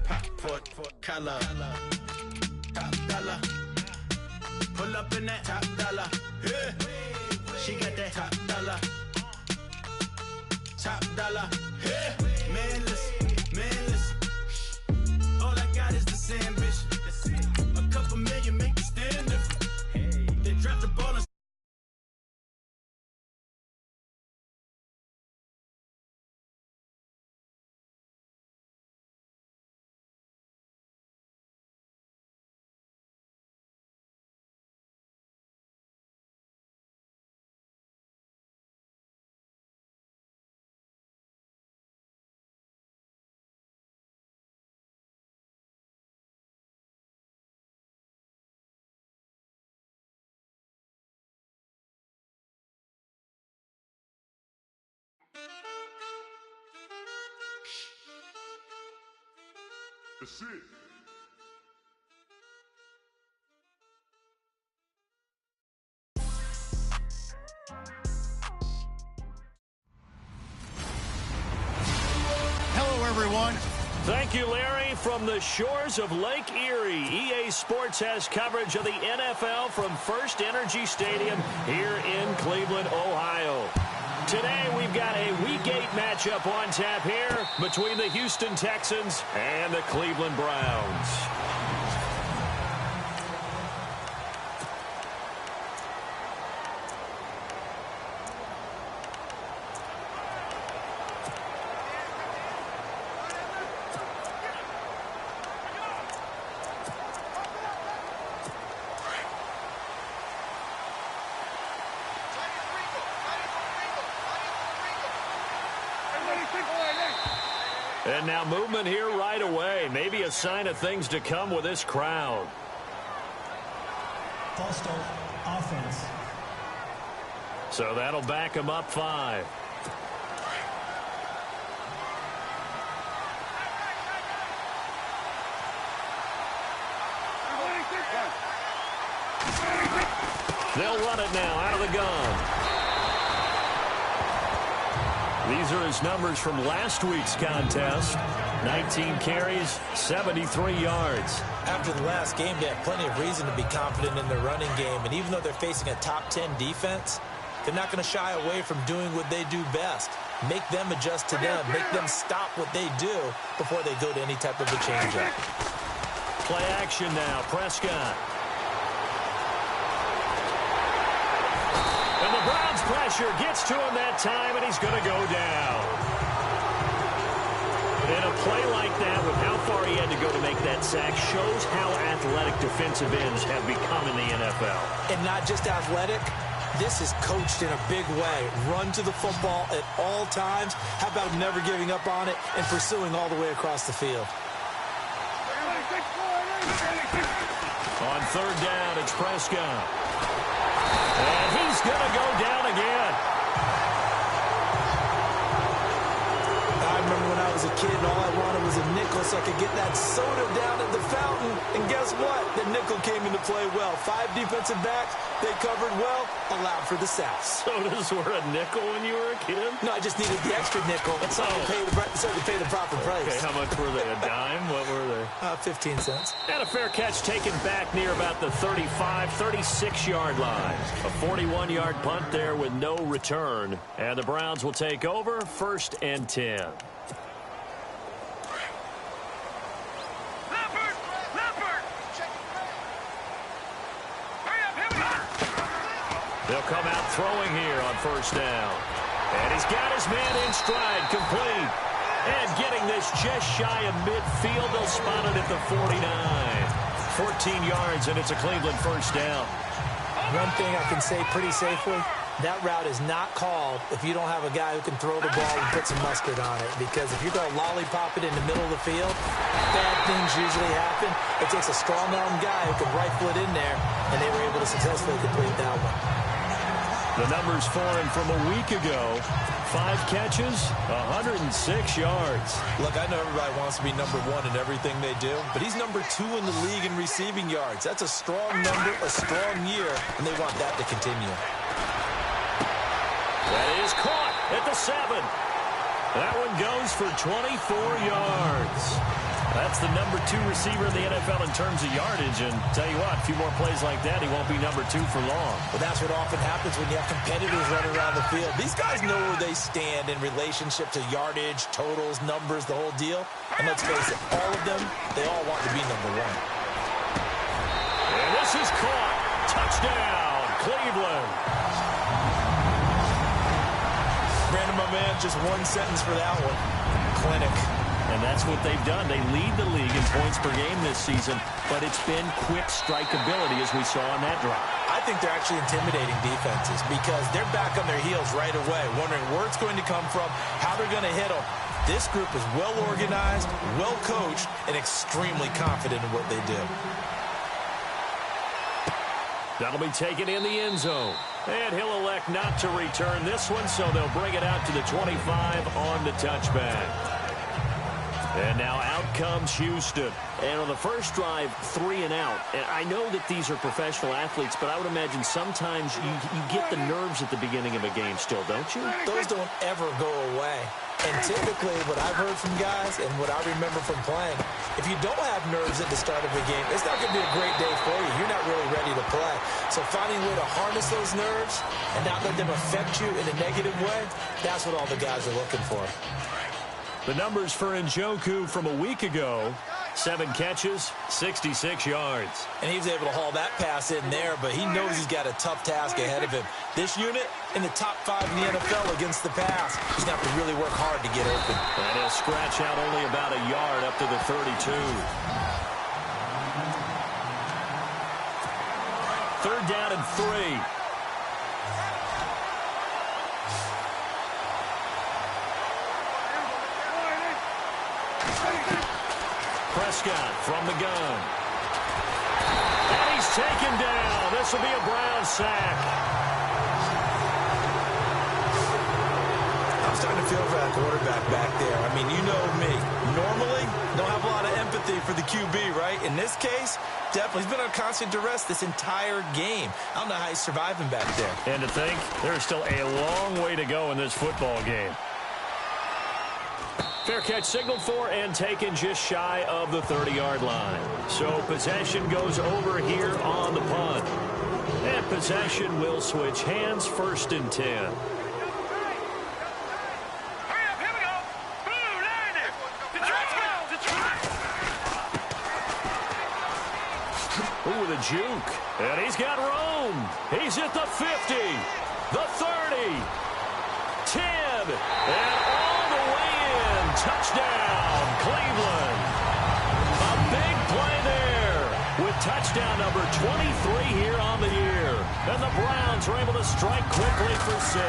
pop, port, color. Top dollar. Pull up in that top dollar. Yeah. She got that top dollar. Top dollar. Yeah. Man, listen. All I got is this ambition. A couple million make you stand different. They drop the ball and That's it. Hello, everyone. Thank you, Larry. From the shores of Lake Erie, EA Sports has coverage of the NFL from First Energy Stadium here in Cleveland, Ohio. Today, we've got a Week 8 matchup on tap here between the Houston Texans and the Cleveland Browns. And now movement here right away. Maybe a sign of things to come with this crowd. False start, offense. So that'll back him up 5. They'll run it now out of the gun. These are his numbers from last week's contest. 19 carries, 73 yards. After the last game, they have plenty of reason to be confident in their running game. And even though they're facing a top 10 defense, they're not going to shy away from doing what they do best. Make them adjust to them. Make them stop what they do before they go to any type of a change-up. Play action now. Prescott. And the Browns pressure gets to him that time, and he's going to go down. And a play like that, with how far he had to go to make that sack, shows how athletic defensive ends have become in the NFL. And not just athletic, this is coached in a big way. Run to the football at all times. How about never giving up on it and pursuing all the way across the field? On third down, it's Prescott. And he's going to go down again. I remember when I was a kid, all I wanted was a nickel so I could get that soda down at the fountain. And guess what? The nickel came into play well. 5 defensive backs, they covered well, allowed for the sacks. Sodas were a nickel when you were a kid? No, I just needed the extra nickel so I could pay the proper price. Okay, how much were they? A dime? What were they? 15 cents. And a fair catch taken back near about the 35, 36-yard line. A 41-yard punt there with no return. And the Browns will take over, 1st and 10. They'll come out throwing here on 1st down. And he's got his man in stride, complete. And getting this just shy of midfield, they'll spot it at the 49. 14 yards, and it's a Cleveland 1st down. One thing I can say pretty safely, that route is not called if you don't have a guy who can throw the ball and put some mustard on it. Because if you're going to lollipop it in the middle of the field, bad things usually happen. It takes a strong-arm guy who can rifle it in there, and they were able to successfully complete that one. The numbers for him from a week ago: 5 catches, 106 yards. Look, I know everybody wants to be number 1 in everything they do, but he's number 2 in the league in receiving yards. That's a strong number, a strong year, and they want that to continue. That is caught at the 7. That one goes for 24 yards. That That's the number 2 receiver in the NFL in terms of yardage. And tell you what, a few more plays like that, he won't be number 2 for long. Well, that's what often happens when you have competitors running around the field. These guys know where they stand in relationship to yardage, totals, numbers, the whole deal. And let's face it, all of them, they all want to be number 1. And this is caught. Touchdown, Cleveland. Brandon, my man, just one sentence for that one. Clinic. And that's what they've done. They lead the league in points per game this season, but it's been quick strikeability as we saw on that drive. I think they're actually intimidating defenses because they're back on their heels right away, wondering where it's going to come from, how they're going to hit them. This group is well organized, well coached, and extremely confident in what they do. That'll be taken in the end zone. And he'll elect not to return this one, so they'll bring it out to the 25 on the touchback. And now out comes Houston. And on the first drive, 3 and out. And I know that these are professional athletes, but I would imagine sometimes you get the nerves at the beginning of a game still, don't you? Those don't ever go away. And typically what I've heard from guys and what I remember from playing, if you don't have nerves at the start of a game, it's not going to be a great day for you. You're not really ready to play. So finding a way to harness those nerves and not let them affect you in a negative way, that's what all the guys are looking for. The numbers for Njoku from a week ago, 7 catches, 66 yards. And he was able to haul that pass in there, but he knows he's got a tough task ahead of him. This unit in the top 5 in the NFL against the pass. He's going to have to really work hard to get open. And he'll scratch out only about a yard up to the 32. 3rd down and 3. Prescott from the gun. And he's taken down. This will be a Brown sack. I'm starting to feel for that quarterback back there. I mean, you know me. Normally, don't have a lot of empathy for the QB, right? In this case, definitely. He's been under constant duress this entire game. I don't know how he's surviving back there. And to think, there's still a long way to go in this football game. Fair catch signaled for and taken just shy of the 30-yard line. So possession goes over here on the punt. And possession will switch hands, 1st and 10. Ooh, the juke. And he's got room. He's at the 50, the 30, 10, and all the way in. Touchdown, Cleveland. A big play there with touchdown number 23 here on the year. And the Browns are able to strike quickly for 6.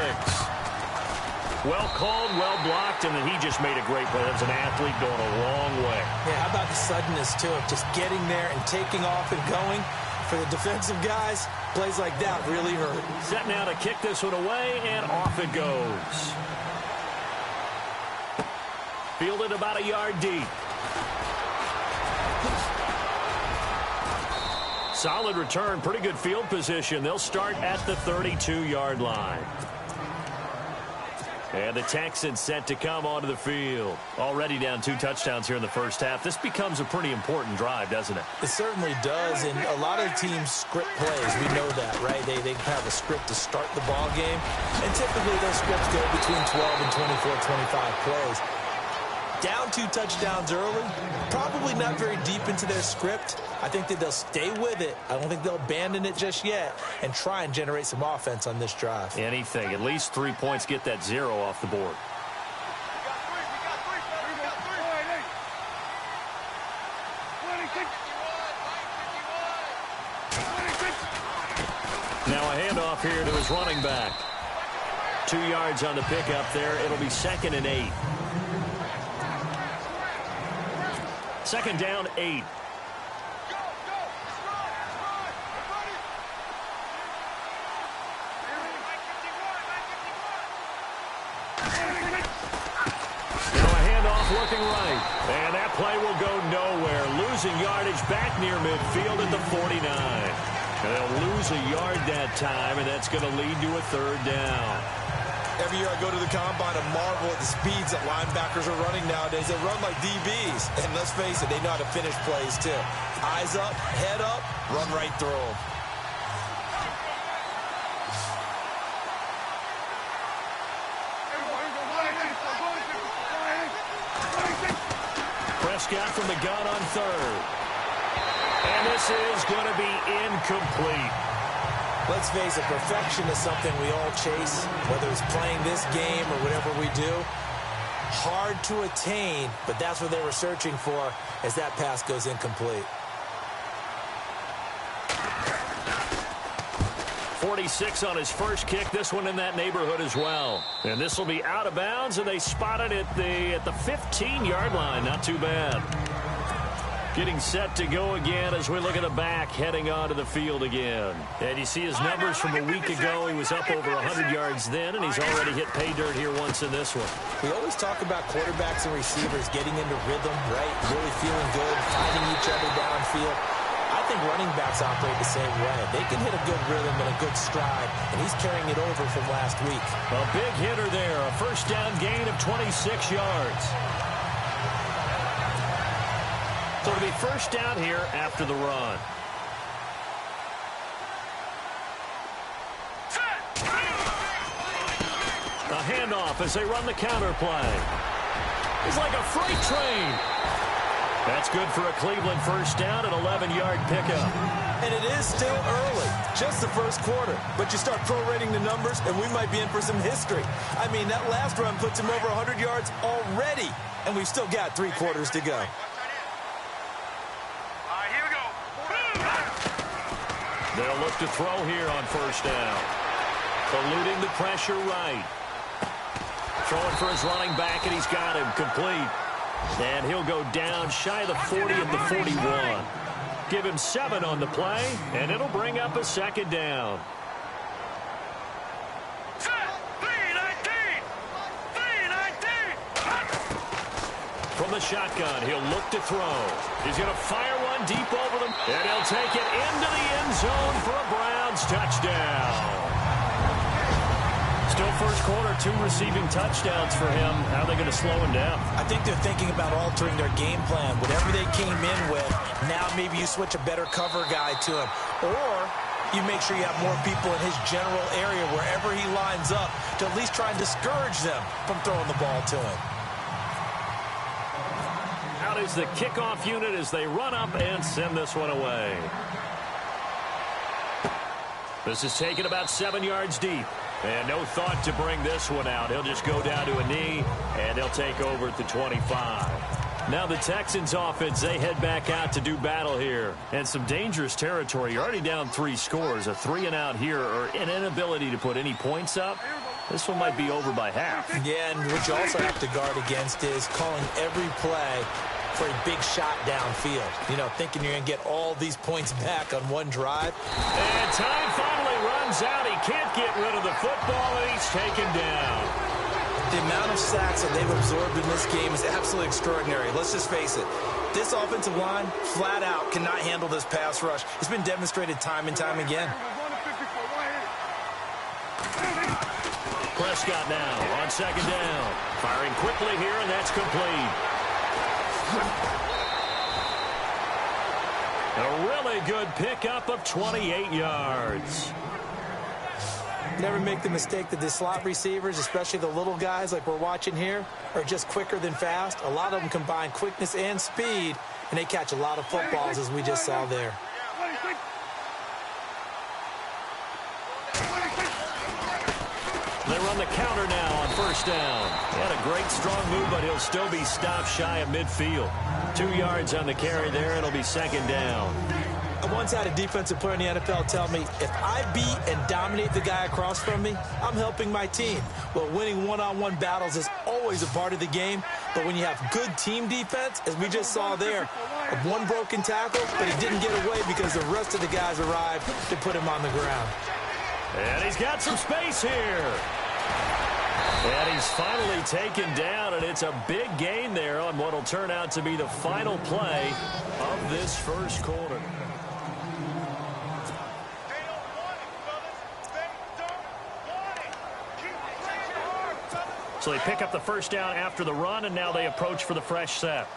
Well called, well blocked, and then he just made a great play. That was an athlete going a long way. Yeah, how about the suddenness to it? Just getting there and taking off and going. For the defensive guys, plays like that really hurt. Set now to kick this one away, and off it goes. Fielded about a yard deep. Solid return, pretty good field position. They'll start at the 32-yard line. And the Texans set to come onto the field. Already down 2 touchdowns here in the first half. This becomes a pretty important drive, doesn't it? It certainly does, and a lot of teams script plays. We know that, right? They have a script to start the ball game, and typically those scripts go between 12 and 24, 25 plays. Down 2 touchdowns early, probably not very deep into their script. I think that they'll stay with it. I don't think they'll abandon it just yet and try and generate some offense on this drive. Anything. At least 3 points, get that 0 off the board. Now a handoff here to his running back. 2 yards on the pickup there. It'll be 2nd and 8. 2nd down, 8. Now a handoff looking right. And that play will go nowhere. Losing yardage back near midfield at the 49. And they'll lose a yard that time, and that's going to lead to a 3rd down. Every year I go to the combine and marvel at the speeds that linebackers are running nowadays. They run like DBs. And let's face it, they know how to finish plays too. Eyes up, head up, run right through them. Prescott from the gun on third. And this is going to be incomplete. Let's face it, perfection is something we all chase, whether it's playing this game or whatever we do. Hard to attain, but that's what they were searching for as that pass goes incomplete. 46 on his first kick. This one in that neighborhood as well. And this will be out of bounds, and they spot it at the 15-yard line. Not too bad. Getting set to go again as we look at the back, heading onto the field again. And you see his numbers from a week ago. He was up over 100 yards then, and he's already hit pay dirt here once in this one. We always talk about quarterbacks and receivers getting into rhythm, right? Really feeling good, finding each other downfield. I think running backs operate the same way. They can hit a good rhythm and a good stride, and he's carrying it over from last week. A big hitter there, a first down gain of 26 yards. So it'll be first down here after the run. A handoff as they run the counter play. It's like a freight train. That's good for a Cleveland first down, an 11-yard pickup. And it is still early, just the first quarter. But you start prorating the numbers, and we might be in for some history. I mean, that last run puts him over 100 yards already, and we've still got 3 quarters to go. They'll look to throw here on first down. Eluding the pressure right. Throwing for his running back, and he's got him complete. And he'll go down shy of the 40 at the 41. Give him 7 on the play, and it'll bring up a second down. From the shotgun, he'll look to throw. He's going to fire one deep over them, and he'll take it into the end zone for a Browns touchdown. Still first quarter, 2 receiving touchdowns for him. How are they going to slow him down? I think they're thinking about altering their game plan. Whatever they came in with, now maybe you switch a better cover guy to him. Or you make sure you have more people in his general area wherever he lines up to at least try and discourage them from throwing the ball to him. Out is the kickoff unit as they run up and send this one away. This is taken about 7 yards deep. And no thought to bring this one out. He'll just go down to a knee, and they'll take over at the 25. Now the Texans offense, they head back out to do battle here. And some dangerous territory. You're already down 3 scores. A 3-and-out here, or an inability to put any points up. This one might be over by half. Yeah, and what you also have to guard against is calling every play for a big shot downfield. You know, thinking you're going to get all these points back on one drive. And time finally runs out. He can't get rid of the football, and he's taken down. The amount of sacks that they've absorbed in this game is absolutely extraordinary. Let's just face it. This offensive line, flat out, cannot handle this pass rush. It's been demonstrated time and time again. Prescott now on second down. Firing quickly here, and that's complete. A really good pickup of 28 yards. Never make the mistake that the slot receivers, especially the little guys like we're watching here, are just quicker than fast. A lot of them combine quickness and speed, and they catch a lot of footballs, as we just saw there. They run the counter now on first down. He had a great strong move, but he'll still be stopped shy of midfield. 2 yards on the carry there. It'll be second down. I once had a defensive player in the NFL tell me, if I beat and dominate the guy across from me, I'm helping my team. Well, winning one-on-one battles is always a part of the game, but when you have good team defense, as we just saw there, one broken tackle, but he didn't get away because the rest of the guys arrived to put him on the ground. And he's got some space here. And he's finally taken down, and it's a big gain there on what will turn out to be the final play of this first quarter. So they pick up the first down after the run, and now they approach for the fresh set.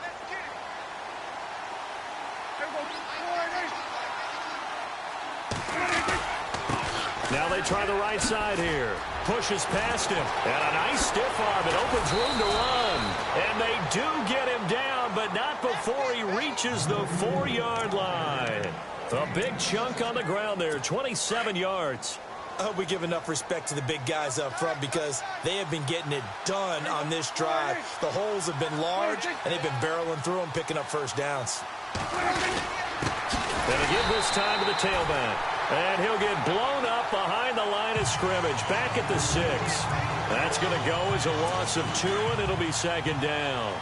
Now they try the right side here. Pushes past him. And a nice stiff arm. It opens room to run. And they do get him down, but not before he reaches the 4-yard line. A big chunk on the ground there, 27 yards. I hope we give enough respect to the big guys up front because they have been getting it done on this drive. The holes have been large, and they've been barreling through them, picking up first downs. Gonna give this time to the tailback. And he'll get blown up behind the line of scrimmage, back at the 6. That's going to go as a loss of 2, and it'll be second down.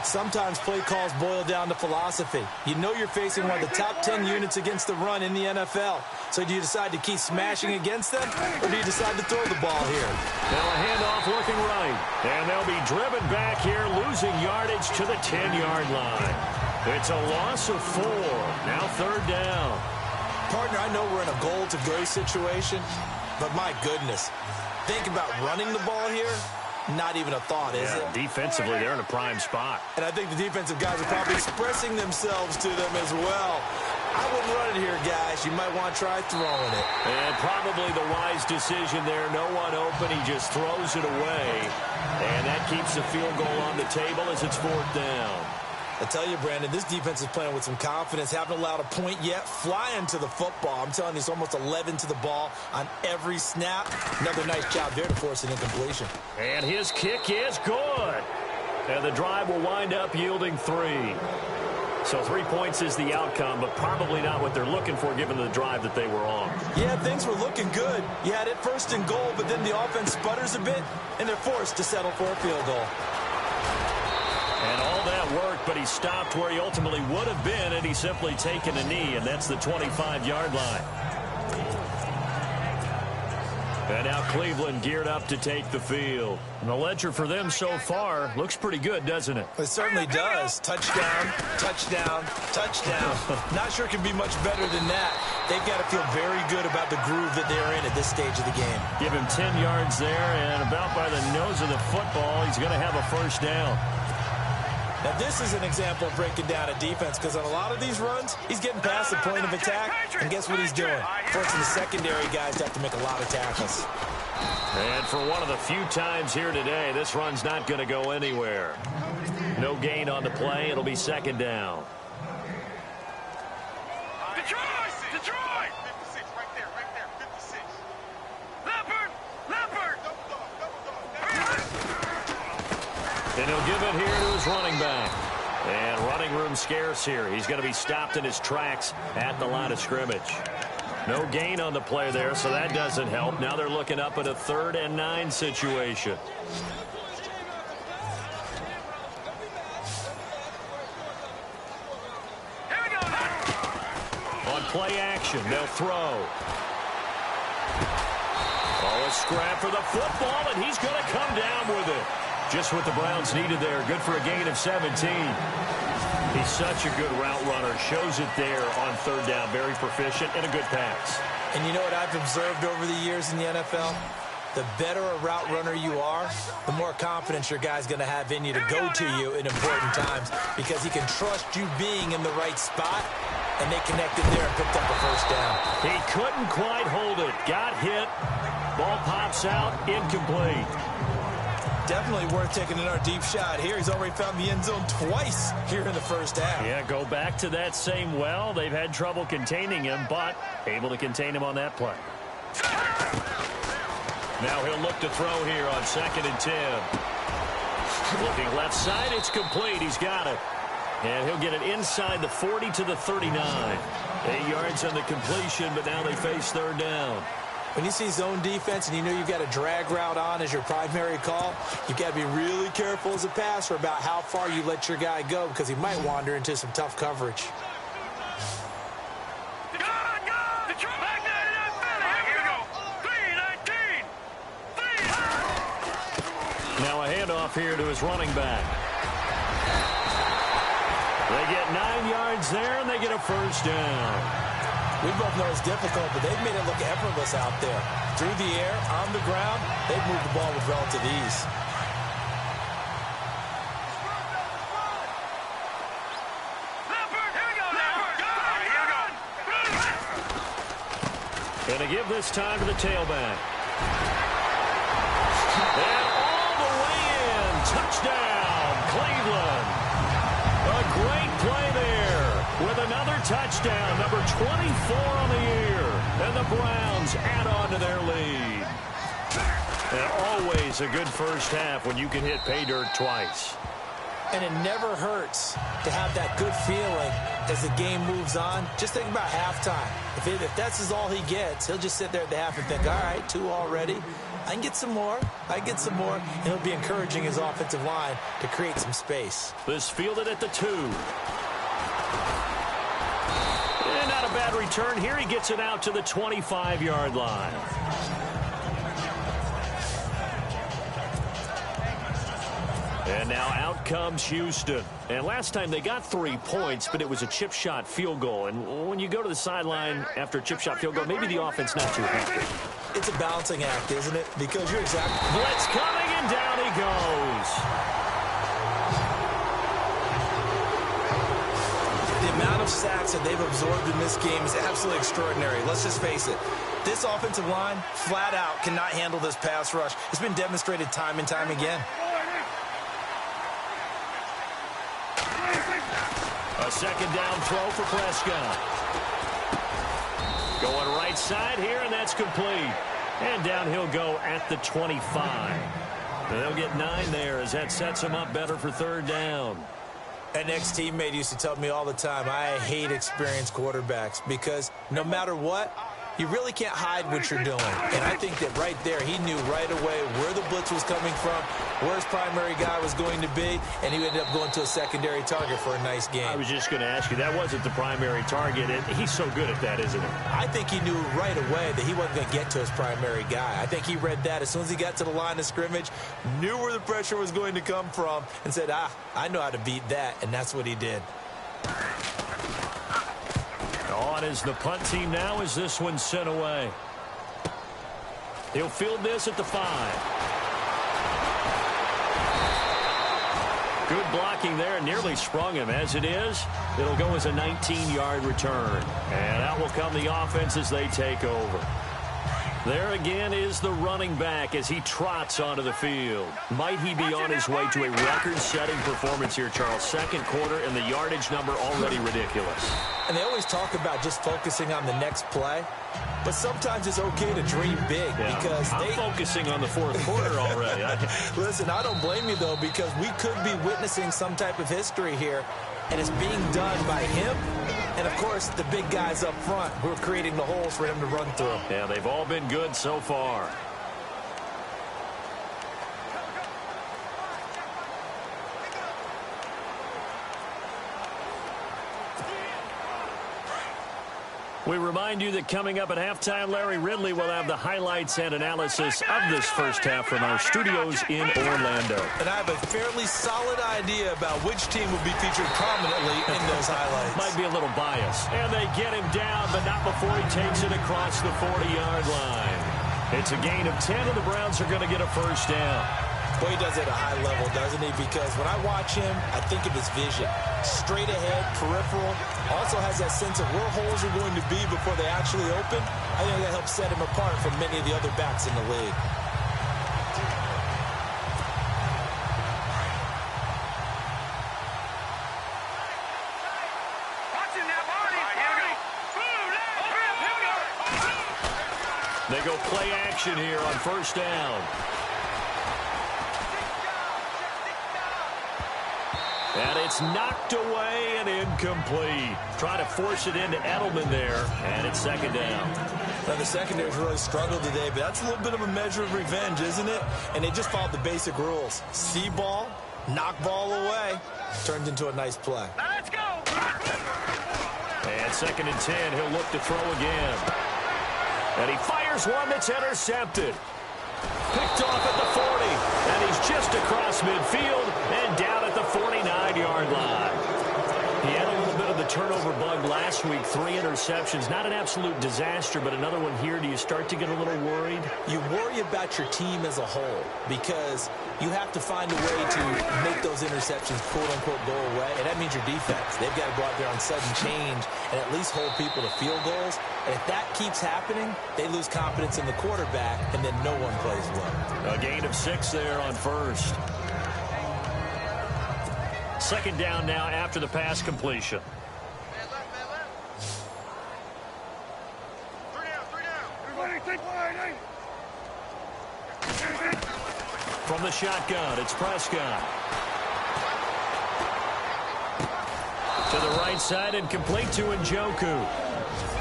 Sometimes play calls boil down to philosophy. You know you're facing one of the top 10 units against the run in the NFL. So do you decide to keep smashing against them, or do you decide to throw the ball here? Now a handoff looking right. And they'll be driven back here, losing yardage to the 10-yard line. It's a loss of 4. Now third down. Partner, I know we're in a goal-to-go situation, but my goodness, think about running the ball here. Not even a thought, is it? Defensively, they're in a prime spot. And I think the defensive guys are probably expressing themselves to them as well. I wouldn't run it here, guys. You might want to try throwing it. And probably the wise decision there. No one open. He just throws it away. And that keeps the field goal on the table as it's fourth down. I tell you, Brandon, this defense is playing with some confidence. Haven't allowed a point yet. Flying to the football. I'm telling you, it's almost 11 to the ball on every snap. Another nice job there to force an incompletion. And his kick is good. And the drive will wind up yielding 3. So 3 points is the outcome, but probably not what they're looking for given the drive that they were on. Yeah, things were looking good. You had it first and goal, but then the offense sputters a bit, and they're forced to settle for a field goal. And all that worked, but he stopped where he ultimately would have been, and he's simply taken a knee, and that's the 25-yard line. And now Cleveland geared up to take the field. And the ledger for them so far looks pretty good, doesn't it? It certainly does. Touchdown, touchdown, touchdown. Not sure it can be much better than that. They've got to feel very good about the groove that they're in at this stage of the game. Give him 10 yards there, and about by the nose of the football, he's going to have a first down. Now, this is an example of breaking down a defense because on a lot of these runs, he's getting past the point of attack, and guess what he's doing? Forcing the secondary guys to have to make a lot of tackles. And for one of the few times here today, this run's not going to go anywhere. No gain on the play. It'll be second down. Detroit! 56, right there, 56. Leopard! And he'll give it here to his running back. And running room scarce here. He's going to be stopped in his tracks at the line of scrimmage. No gain on the play there, so that doesn't help. Now they're looking up at a 3rd and 9 situation. Here we go. On play action, they'll throw. Oh, a scrap for the football, and he's going to come down with it. Just what the Browns needed there. Good for a gain of 17. He's such a good route runner. Shows it there on 3rd down. Very proficient and a good pass. And you know what I've observed over the years in the NFL? The better a route runner you are, the more confidence your guy's going to have in you to go to you in important times because he can trust you being in the right spot, and they connected there and picked up a first down. He couldn't quite hold it. Got hit. Ball pops out. Incomplete. Definitely worth taking another deep shot here. He's already found the end zone twice here in the first half. Yeah, go back to that same well. They've had trouble containing him, but able to contain him on that play. Now he'll look to throw here on 2nd and 10. Looking left side, it's complete. He's got it. And he'll get it inside the 40 to the 39. 8 yards on the completion, but now they face 3rd down. When you see zone defense and you know you've got a drag route on as your primary call, you've got to be really careful as a passer about how far you let your guy go because he might wander into some tough coverage. Now a handoff here to his running back. They get 9 yards there, and they get a first down. We both know it's difficult, but they've made it look effortless out there. Through the air, on the ground, they've moved the ball with relative ease. And to give this time to the tailback. And all the way in. Touchdown, Cleveland. A great play there with another touchdown, number 24 on the year. And the Browns add on to their lead. And always a good first half when you can hit pay dirt twice. And it never hurts to have that good feeling as the game moves on. Just think about halftime. If that's all he gets, he'll just sit there at the half and think, all right, 2 already. I can get some more. And he'll be encouraging his offensive line to create some space. This fielded at the 2. And not a bad return here. He gets it out to the 25-yard line. And now out comes Houston. And last time they got 3 points, but it was a chip shot field goal. And when you go to the sideline after a chip shot field goal, maybe the offense not too happy. It's a balancing act, isn't it? Because you're exactly... Blitz coming, and down he goes. The amount of sacks that they've absorbed in this game is absolutely extraordinary. Let's just face it. This offensive line, flat out, cannot handle this pass rush. It's been demonstrated time and time again. A second down throw for Prescott. Going right side here, and that's complete. And down he'll go at the 25. And they'll get 9 there as that sets him up better for 3rd down. An ex-teammate used to tell me all the time, I hate experienced quarterbacks because no matter what, you really can't hide what you're doing. And I think that right there, he knew right away where the blitz was coming from, where his primary guy was going to be, and he ended up going to a secondary target for a nice game. I was just going to ask you, that wasn't the primary target, and he's so good at that, isn't he? I think he knew right away that he wasn't going to get to his primary guy. I think he read that as soon as he got to the line of scrimmage, knew where the pressure was going to come from, and said, I know how to beat that, and that's what he did. On is the punt team now as this one's sent away. He'll field this at the 5. Good blocking there, nearly sprung him. As it is, it'll go as a 19-yard return. And out will come the offense as they take over. There again is the running back as he trots onto the field. Might he be on his way to a record-setting performance here, Charles? 2nd quarter, and the yardage number already ridiculous. And they always talk about just focusing on the next play. But sometimes it's okay to dream big because I'm focusing on the 4th quarter already. Listen, I don't blame you, though, because we could be witnessing some type of history here, and it's being done by him and, of course, the big guys up front who are creating the holes for him to run through. Yeah, they've all been good so far. We remind you that coming up at halftime, Larry Ridley will have the highlights and analysis of this first half from our studios in Orlando. And I have a fairly solid idea about which team will be featured prominently in those highlights. Might be a little biased. And they get him down, but not before he takes it across the 40-yard line. It's a gain of 10, and the Browns are going to get a first down. Well, he does it at a high level, doesn't he? Because when I watch him, I think of his vision. Straight ahead, peripheral. Also has that sense of where holes are going to be before they actually open. I think that helps set him apart from many of the other backs in the league. They go play action here on first down. And it's knocked away and incomplete. Try to force it into Edelman there, and it's 2nd down. Now, the secondary's really struggled today, but that's a little bit of a measure of revenge, isn't it? And they just followed the basic rules. See ball, knock ball away. Turns into a nice play. Let's go! And 2nd and 10, he'll look to throw again. And he fires one that's intercepted. Picked off at the 40, and he's just across midfield and down at the 49-yard line. He had a little bit of the turnover bug last week, 3 interceptions. Not an absolute disaster, but another one here. Do you start to get a little worried? You worry about your team as a whole because you have to find a way to make those interceptions, quote-unquote, go away, and that means your defense. They've got to go out there on sudden change and at least hold people to field goals. And if that keeps happening, they lose confidence in the quarterback, and then no one plays well. A gain of 6 there on first. Second down now after the pass completion. From the shotgun, it's Prescott. To the right side and complete to Njoku.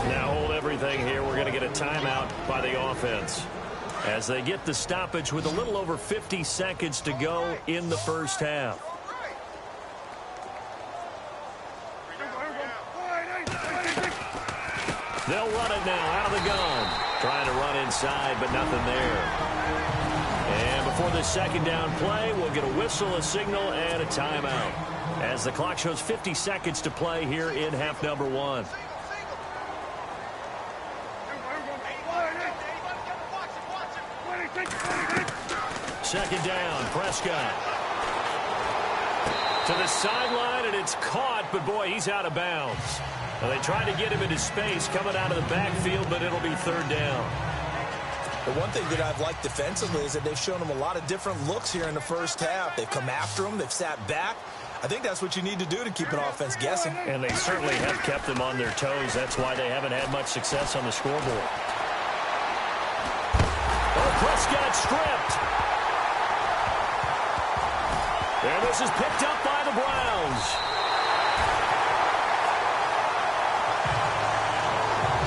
Now hold everything here. We're going to get a timeout by the offense as they get the stoppage with a little over 50 seconds to go in the first half. They'll run it now out of the gun. Trying to run inside, but nothing there. And before the second down play, we'll get a whistle, a signal, and a timeout as the clock shows 50 seconds to play here in half number 1. Second down, Prescott. To the sideline, and it's caught, but boy, he's out of bounds. Well, they tried to get him into space coming out of the backfield, but it'll be third down. The one thing that I've liked defensively is that they've shown him a lot of different looks here in the first half. They've come after him. They've sat back. I think that's what you need to do to keep an offense guessing. And they certainly have kept them on their toes. That's why they haven't had much success on the scoreboard. Oh, Prescott stripped. And this is picked up by the Browns.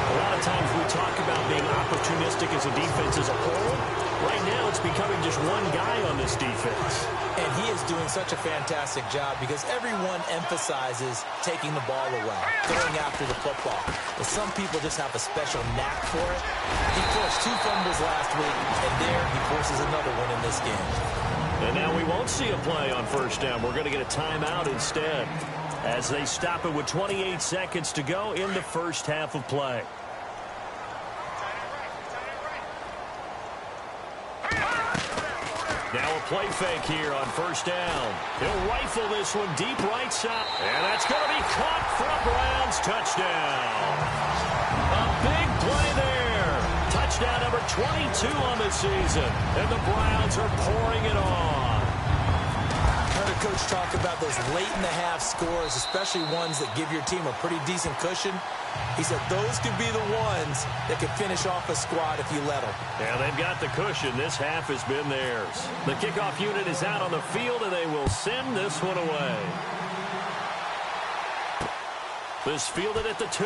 A lot of times we talk about being opportunistic as a defense as a whole. Right now it's becoming just one guy on this defense. And he is doing such a fantastic job because everyone emphasizes taking the ball away, going after the football. But some people just have a special knack for it. He forced 2 fumbles last week, and there he forces another one in this game. And now we won't see a play on first down. We're going to get a timeout instead as they stop it with 28 seconds to go in the first half of play. Now a play fake here on first down. He'll rifle this one deep right side. And that's going to be caught for a Browns touchdown. A big play there. Touchdown number 22 on the season. And the Browns are pouring it on. Heard a coach talk about those late-in-the-half scores, especially ones that give your team a pretty decent cushion. He said those could be the ones that could finish off a squad if you let them. Yeah, they've got the cushion. This half has been theirs. The kickoff unit is out on the field, and they will send this one away. This fielded at the 2.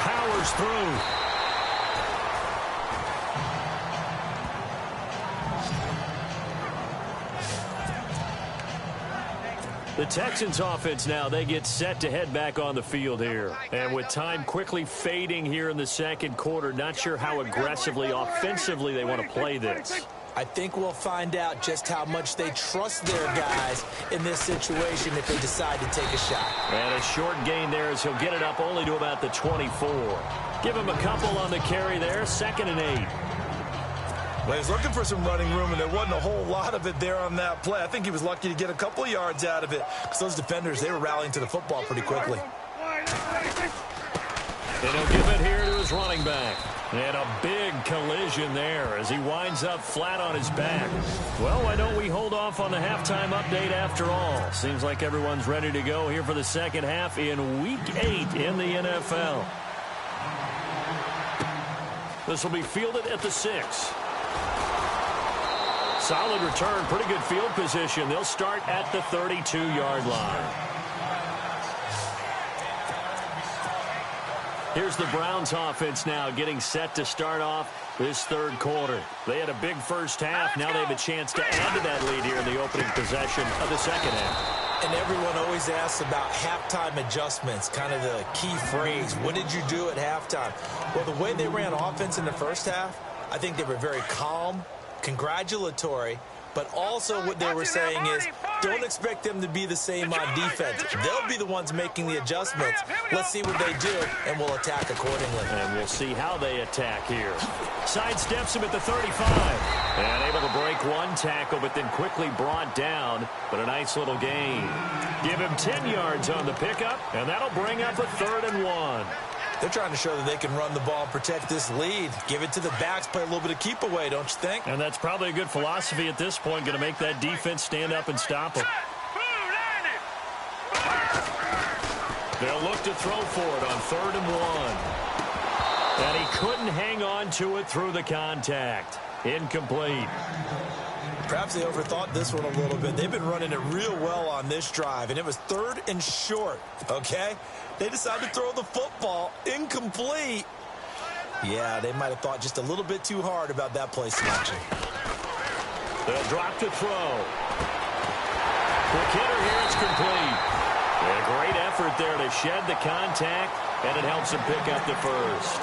Powers through. The Texans offense now, they get set to head back on the field here. And with time quickly fading here in the second quarter, not sure how aggressively, offensively they want to play this. I think we'll find out just how much they trust their guys in this situation if they decide to take a shot. And a short gain there as he'll get it up only to about the 24. Give him a couple on the carry there, 2nd and 8. Well, he was looking for some running room, and there wasn't a whole lot of it there on that play. I think he was lucky to get a couple of yards out of it because those defenders, they were rallying to the football pretty quickly. And he'll give it here to his running back. And a big collision there as he winds up flat on his back. Well, why don't we hold off on the halftime update after all? Seems like everyone's ready to go here for the second half in Week 8 in the NFL. This will be fielded at the 6. Solid return, pretty good field position. They'll start at the 32-yard line. Here's the Browns offense now getting set to start off this third quarter. They had a big first half. Now they have a chance to add to that lead here in the opening possession of the second half. And everyone always asks about halftime adjustments, kind of the key phrase. What did you do at halftime? Well, the way they ran offense in the first half, I think they were very calm, congratulatory, but also what they were saying is Don't expect them to be the same on defense. They'll be the ones making the adjustments. Let's see what they do, and we'll attack accordingly. And we'll see how they attack here. Sidesteps him at the 35. And able to break one tackle, but then quickly brought down. But a nice little gain. Give him 10 yards on the pickup, and that'll bring up a 3rd and 1. They're trying to show that they can run the ball and protect this lead. Give it to the backs, play a little bit of keep away, don't you think? And that's probably a good philosophy at this point, going to make that defense stand up and stop them. They'll look to throw for it on 3rd and 1. And he couldn't hang on to it through the contact. Incomplete. Perhaps they overthought this one a little bit. They've been running it real well on this drive, and it was 3rd and short, okay? They decided to throw the football incomplete. Yeah, they might have thought just a little bit too hard about that play selection. They'll drop to throw. Quick hitter here, it's complete. And a great effort there to shed the contact, and it helps him pick up the first.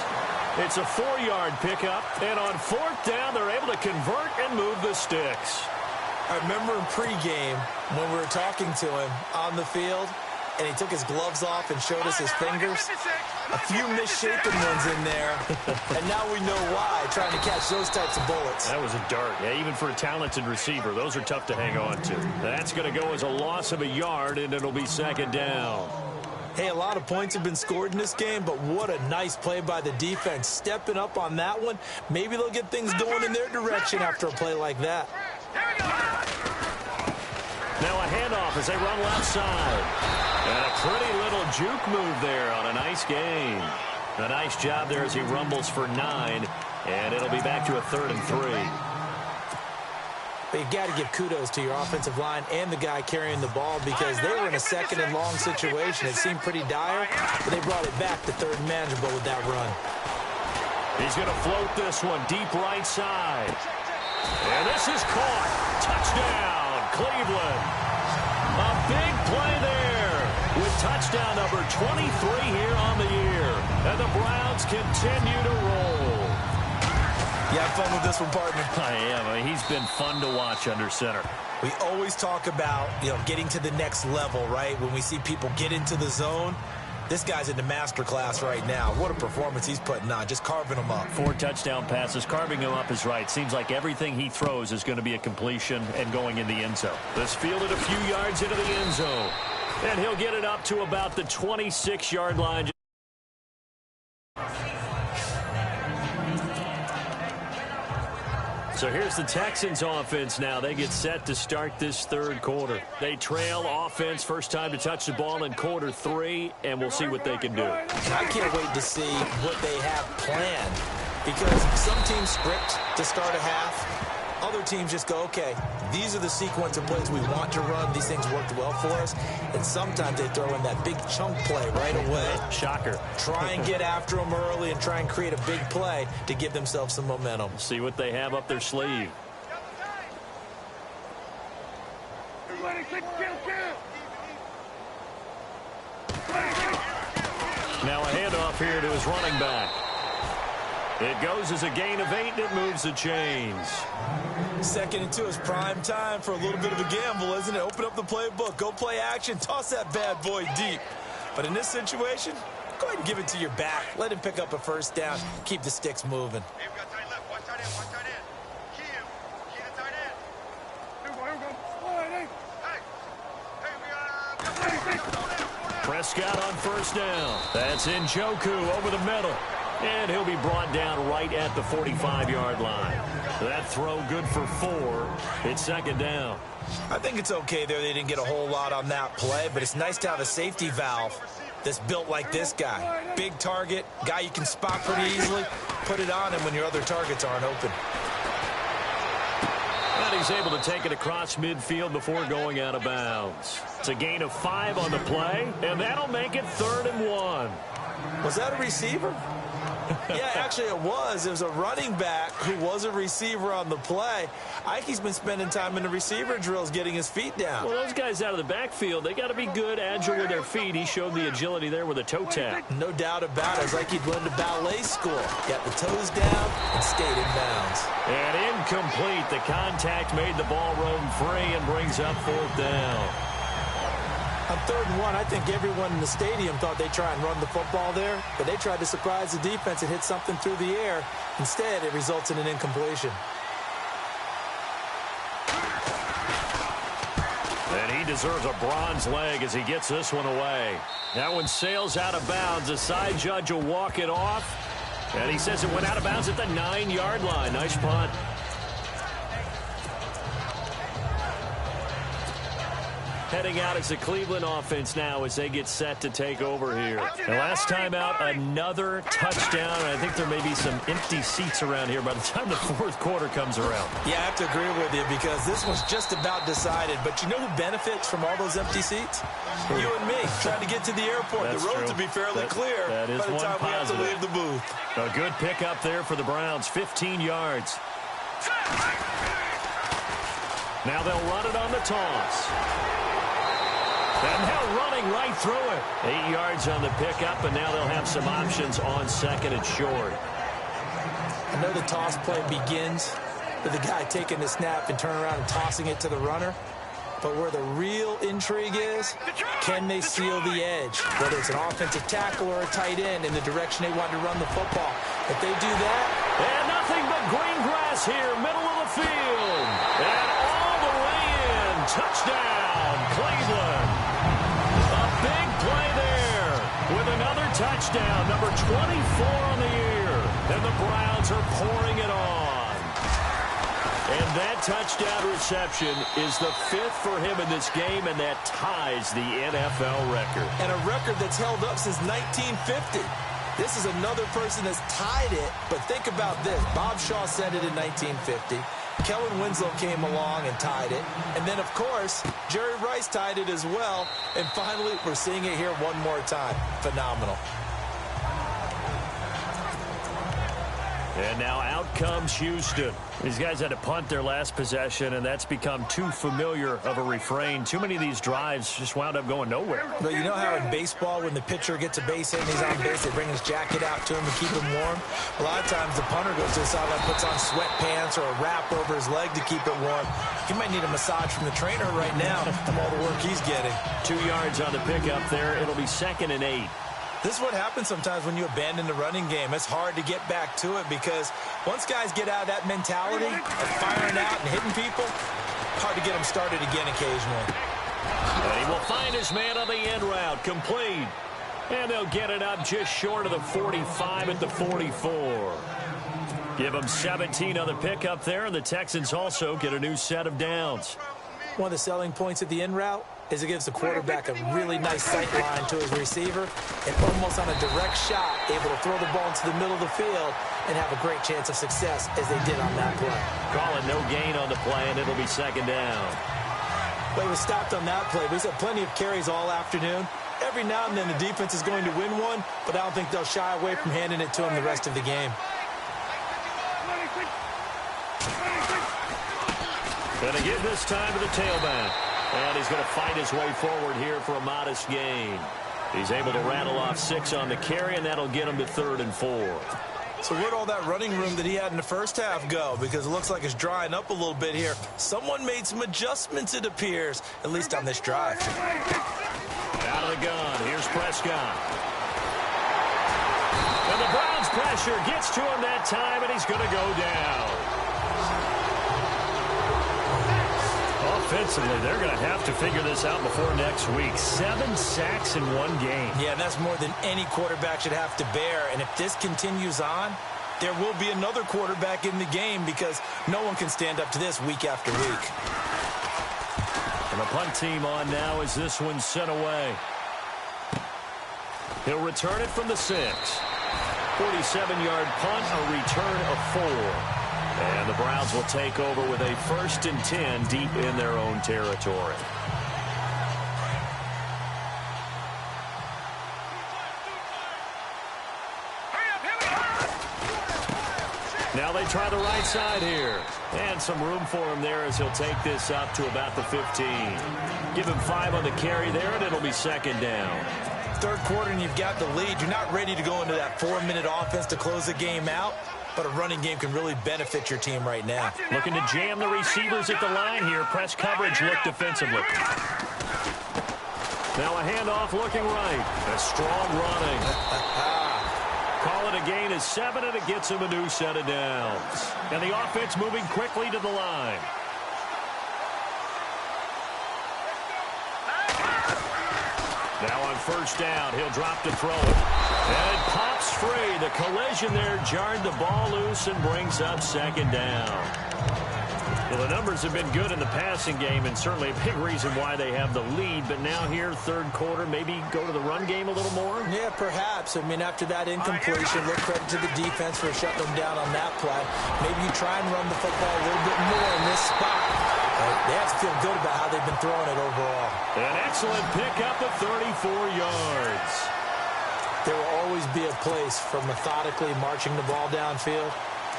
It's a 4-yard pickup, and on 4th down, they're able to convert and move the sticks. I remember in pregame when we were talking to him on the field, and he took his gloves off and showed us his fingers. A few misshapen ones in there, and now we know why, trying to catch those types of bullets. That was a dart. Yeah, even for a talented receiver, those are tough to hang on to. That's going to go as a loss of a yard, and it'll be 2nd down. Hey, a lot of points have been scored in this game, but what a nice play by the defense. Stepping up on that one, maybe they'll get things going in their direction after a play like that. Now a handoff as they run left side. And a pretty little juke move there on a nice gain. A nice job there as he rumbles for 9, and it'll be back to a 3rd and 3. But you got to give kudos to your offensive line and the guy carrying the ball because they were in a 2nd and long situation. It seemed pretty dire, but they brought it back to 3rd and manageable with that run. He's going to float this one deep right side. And this is caught. Touchdown, Cleveland. A big play there with touchdown number 23 here on the year. And the Browns continue to roll. You have fun with this one, partner? I am. I mean, he's been fun to watch under center. We always talk about, getting to the next level, right? When we see people get into the zone, this guy's in the master class right now. What a performance he's putting on, just carving them up. 4 touchdown passes. Carving him up is right. Seems like everything he throws is going to be a completion and going in the end zone. This fielded a few yards into the end zone. And he'll get it up to about the 26-yard line. So here's the Texans offense now. They get set to start this 3rd quarter. They trail offense, first time to touch the ball in quarter 3, and we'll see what they can do. I can't wait to see what they have planned because some teams script to start a half. Other teams just go, okay, these are the sequence of plays we want to run. These things worked well for us. And sometimes they throw in that big chunk play right away. Shocker. Try and get after them early and try and create a big play to give themselves some momentum. See what they have up their sleeve. Now a handoff here to his running back. It goes as a gain of 8, and it moves the chains. 2nd and 2 is prime time for a little bit of a gamble, isn't it? Open up the playbook, go play action, toss that bad boy deep. But in this situation, go ahead and give it to your back. Let him pick up a 1st down, keep the sticks moving. Hey, we got tight left. Watch tight end. Watch tight end. Key him. Key the tight end. Here we go. Hey, we got Prescott on 1st down. That's Njoku over the middle. And he'll be brought down right at the 45-yard line. That throw good for 4. It's 2nd down. I think it's okay there. They didn't get a whole lot on that play, but it's nice to have a safety valve that's built like this guy. Big target, guy you can spot pretty easily. Put it on him when your other targets aren't open. And he's able to take it across midfield before going out of bounds. It's a gain of 5 on the play, and that'll make it 3rd and 1. Was that a receiver? Yeah, actually it was. It was a running back who was a receiver on the play. Ike's been spending time in the receiver drills getting his feet down. Well, those guys out of the backfield, they got to be good, agile with their feet. He showed the agility there with a toe tap. No doubt about it. It's like he'd learned to ballet school. Got the toes down and stayed in bounds. And incomplete. The contact made the ball roam free and brings up 4th down. On 3rd and 1, I think everyone in the stadium thought they'd try and run the football there, but they tried to surprise the defense and hit something through the air. Instead, it results in an incompletion. And he deserves a bronze leg as he gets this one away. That one sails out of bounds. The side judge will walk it off. And he says it went out of bounds at the 9-yard line. Nice punt. Heading out is the Cleveland offense now as they get set to take over here. The last time out, another touchdown. And I think there may be some empty seats around here by the time the 4th quarter comes around. Yeah, I have to agree with you because this one's just about decided. But you know who benefits from all those empty seats? You and me, trying to get to the airport. That's the roads true. will be fairly clear that is by the one time we have to positive. leave the booth. A good pickup there for the Browns, 15 yards. Now they'll run it on the toss. And now running right through it. 8 yards on the pickup, and now they'll have some options on 2nd and short. I know the toss play begins with the guy taking the snap and turning around and tossing it to the runner. But where the real intrigue is, can they seal the edge? Whether it's an offensive tackle or a tight end in the direction they want to run the football. If they do that... And nothing but green grass here, middle of the field. And all the way in. Touchdown, Cleveland. A big play there with another touchdown, number 24 on the year. And the Browns are pouring it on. And that touchdown reception is the 5th for him in this game, and that ties the NFL record. And a record that's held up since 1950. This is another person that's tied it, but think about this. Bob Shaw said it in 1950. Kellen Winslow came along and tied it. And then, of course, Jerry Rice tied it as well. And finally, we're seeing it here one more time. Phenomenal. And now out comes Houston. These guys had to punt their last possession, and that's become too familiar of a refrain. Too many of these drives just wound up going nowhere. But you know how in baseball, when the pitcher gets a base hit and he's on base, they bring his jacket out to him to keep him warm? A lot of times the punter goes to the sideline, puts on sweatpants or a wrap over his leg to keep it warm. He might need a massage from the trainer right now from all the work he's getting. 2 yards on the pickup there. It'll be 2nd and 8. This is what happens sometimes when you abandon the running game. It's hard to get back to it because once guys get out of that mentality of firing out and hitting people, hard to get them started again occasionally. And he will find his man on the end route, complete. And they'll get it up just short of the 45 at the 44. Give them 17 on the pickup there, and the Texans also get a new set of downs. One of the selling points of the in route is it gives the quarterback a really nice sight line to his receiver and almost on a direct shot able to throw the ball into the middle of the field and have a great chance of success as they did on that play. Call it no gain on the play, and it'll be 2nd down. Well, he was stopped on that play, but he's had plenty of carries all afternoon. Every now and then the defense is going to win one, but I don't think they'll shy away from handing it to him the rest of the game. Gonna give this time to the tailback. And he's going to fight his way forward here for a modest gain. He's able to rattle off 6 on the carry, and that'll get him to 3rd and 4. So where'd all that running room that he had in the first half go? Because it looks like it's drying up a little bit here. Someone made some adjustments, it appears, at least on this drive. Out of the gun, here's Prescott. And the Browns pressure gets to him that time, and he's going to go down. Offensively, they're going to have to figure this out before next week. 7 sacks in one game. Yeah, that's more than any quarterback should have to bear. And if this continues on, there will be another quarterback in the game because no one can stand up to this week after week. And the punt team on now as this one's sent away. He'll return it from the 6. 47-yard punt, a return of 4. And the Browns will take over with a 1st and 10 deep in their own territory. Now they try the right side here. And some room for him there as he'll take this up to about the 15. Give him 5 on the carry there, and it'll be second down. Third quarter, and you've got the lead. You're not ready to go into that 4-minute offense to close the game out, but a running game can really benefit your team right now. Looking to jam the receivers at the line here. Press coverage look defensively. Now a handoff looking right. A strong running. Call it a gain of 7, and it gets him a new set of downs. And the offense moving quickly to the line. Now on first down, he'll drop to throw it. And it pops free. The collision there jarred the ball loose and brings up second down. Well, the numbers have been good in the passing game, and certainly a big reason why they have the lead. But now here, third quarter, maybe go to the run game a little more? Yeah, perhaps. I mean, after that incompletion, look credit to the defense for shutting them down on that play. Maybe you try and run the football a little bit more in this spot. They have to feel good about how they've been throwing it overall. An excellent pickup of 34 yards. There will always be a place for methodically marching the ball downfield.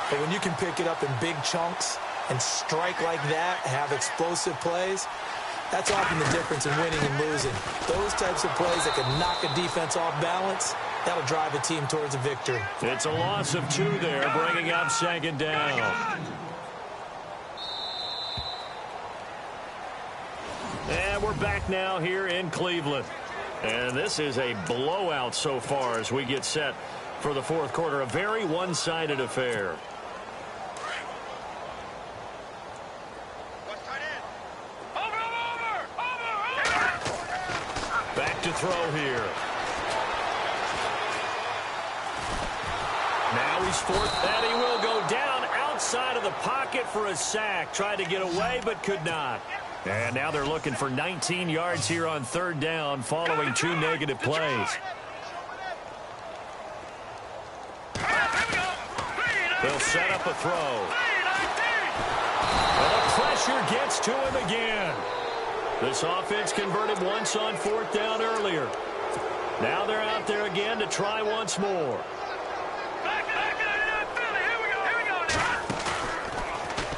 But when you can pick it up in big chunks and strike like that, have explosive plays, that's often the difference in winning and losing. Those types of plays that can knock a defense off balance, that'll drive a team towards a victory. It's a loss of 2 there, bringing up second down. And we're back now here in Cleveland. And this is a blowout so far as we get set for the fourth quarter. A very one-sided affair. Back to throw here. Now he's fourth, and he will go down outside of the pocket for a sack. Tried to get away, but could not. And now they're looking for 19 yards here on third down following 2 negative plays. They'll set up a throw. And the pressure gets to him again. This offense converted once on fourth down earlier. Now they're out there again to try once more.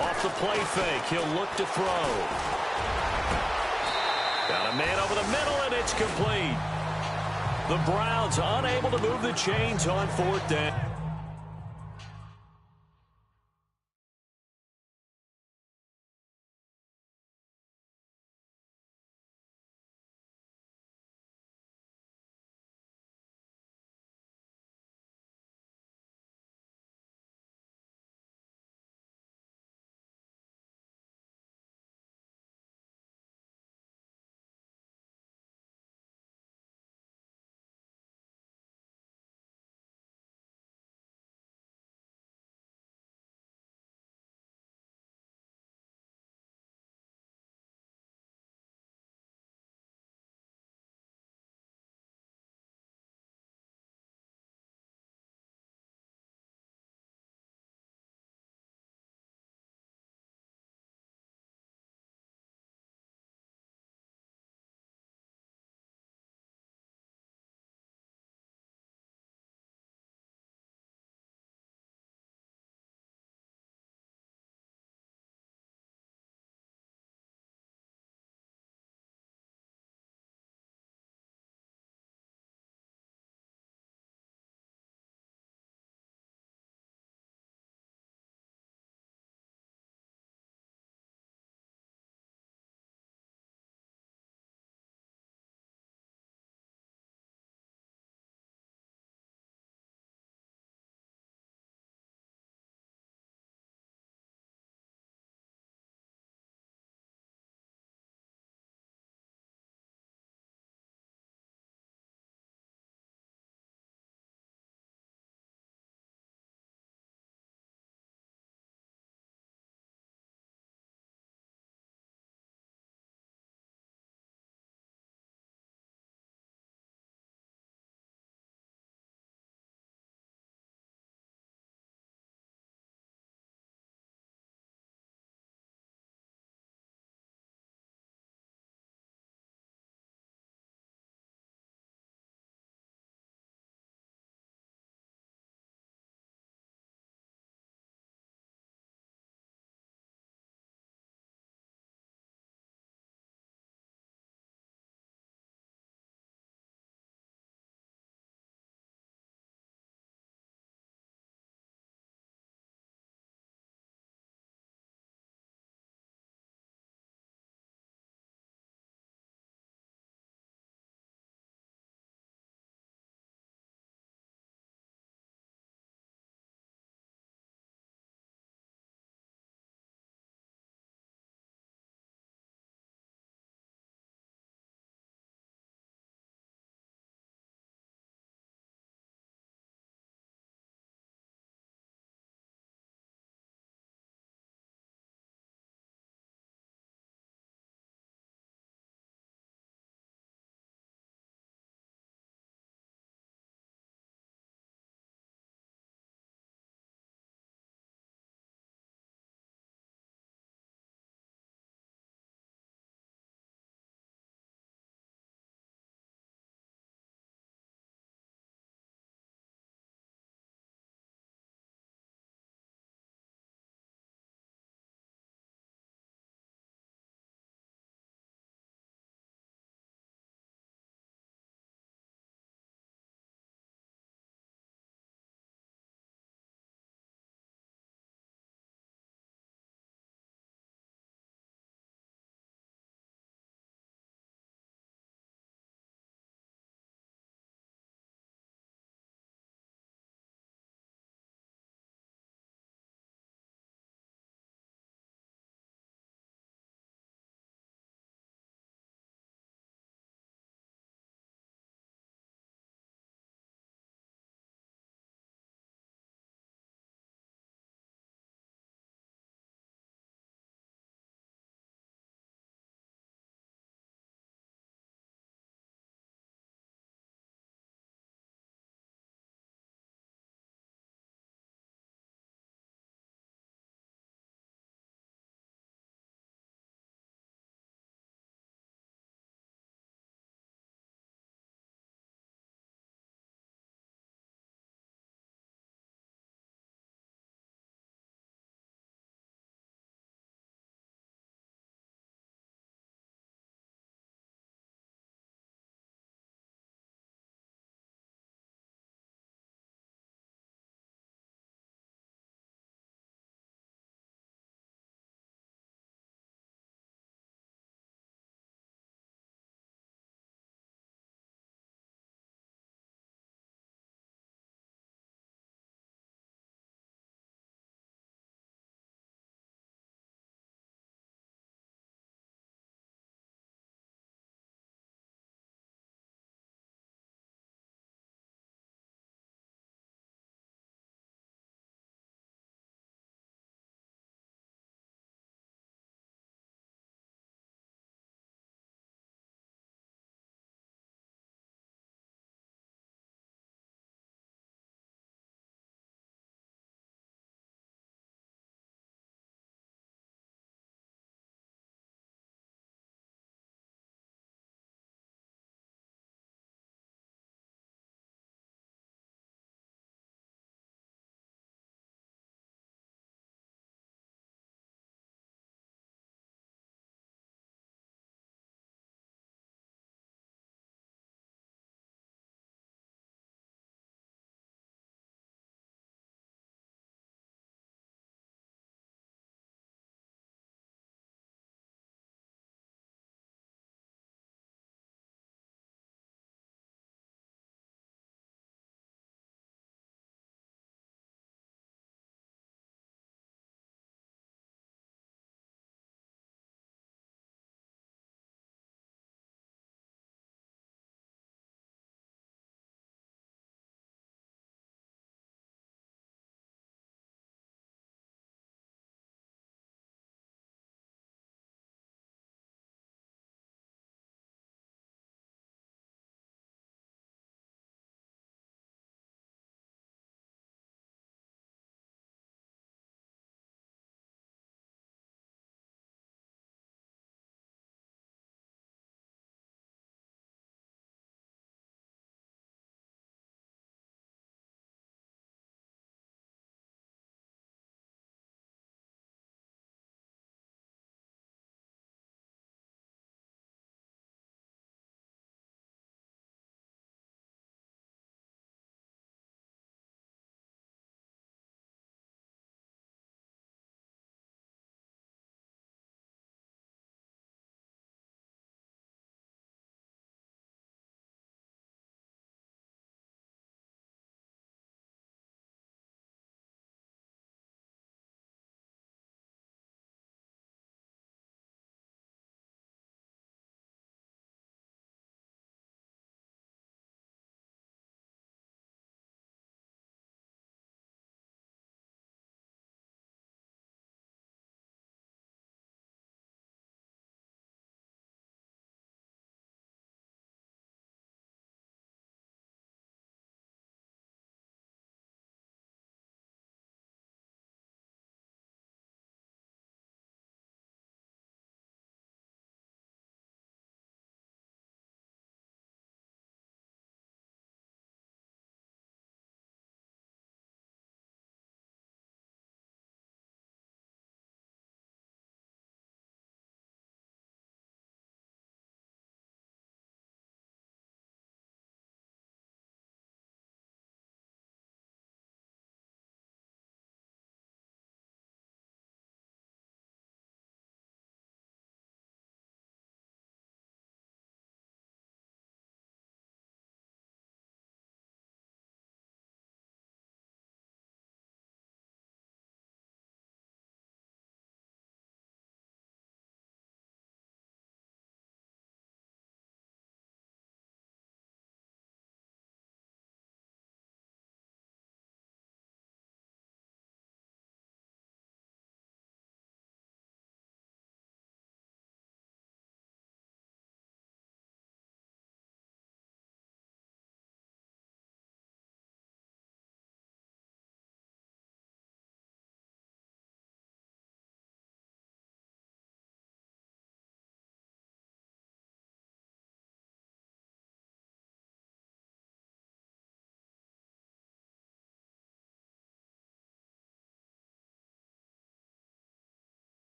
Off the play fake, he'll look to throw. Got a man over the middle, and it's complete. The Browns unable to move the chains on fourth down.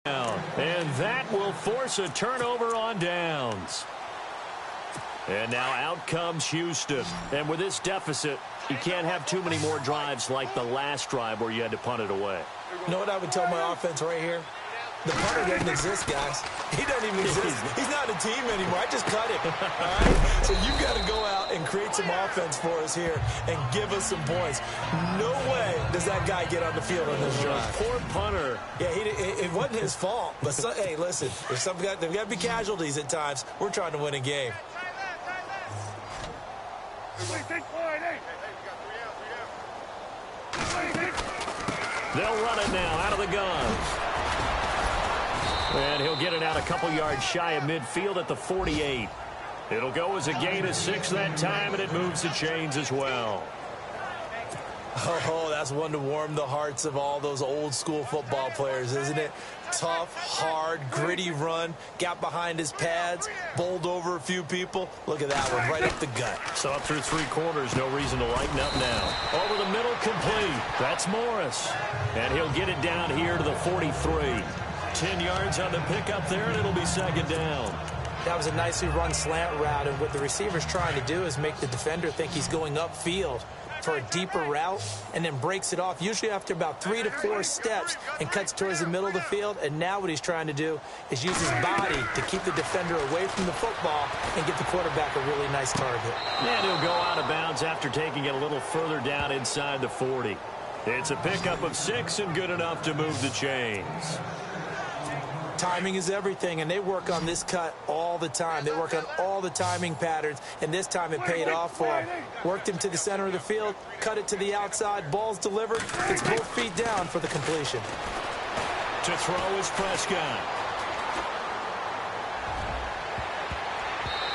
And that will force a turnover on downs. And now out comes Houston. And with this deficit, you can't have too many more drives like the last drive where you had to punt it away. You know what I would tell my offense right here? The punter doesn't exist, guys. He doesn't even exist. He's not a team anymore. I just cut him. All right? So you've got to go out and create some offense for us here and give us some points. No way does that guy get on the field on this drive. Poor punter. Yeah, it wasn't his fault. But, hey, listen, there's got to be casualties at times. We're trying to win a game. They'll run it now out of the gun. And he'll get it out a couple yards shy of midfield at the 48. It'll go as a gain of 6 that time, and it moves the chains as well. Oh, that's one to warm the hearts of all those old-school football players, isn't it? Tough, hard, gritty run, got behind his pads, bowled over a few people. Look at that one, right up the gut. So up through 3 quarters, no reason to lighten up now. Over the middle, complete. That's Morris. And he'll get it down here to the 43. 10 yards on the pickup there, and it'll be second down. That was a nicely run slant route, and what the receiver's trying to do is make the defender think he's going upfield for a deeper route and then breaks it off, usually after about 3 to 4 steps, and cuts towards the middle of the field. And now what he's trying to do is use his body to keep the defender away from the football and get the quarterback a really nice target. And he'll go out of bounds after taking it a little further down inside the 40. It's a pickup of 6 and good enough to move the chains. Timing is everything, and they work on this cut all the time. They work on all the timing patterns, and this time it paid off for him. Worked him to the center of the field, cut it to the outside, ball's delivered. It's both feet down for the completion. To throw is Prescott.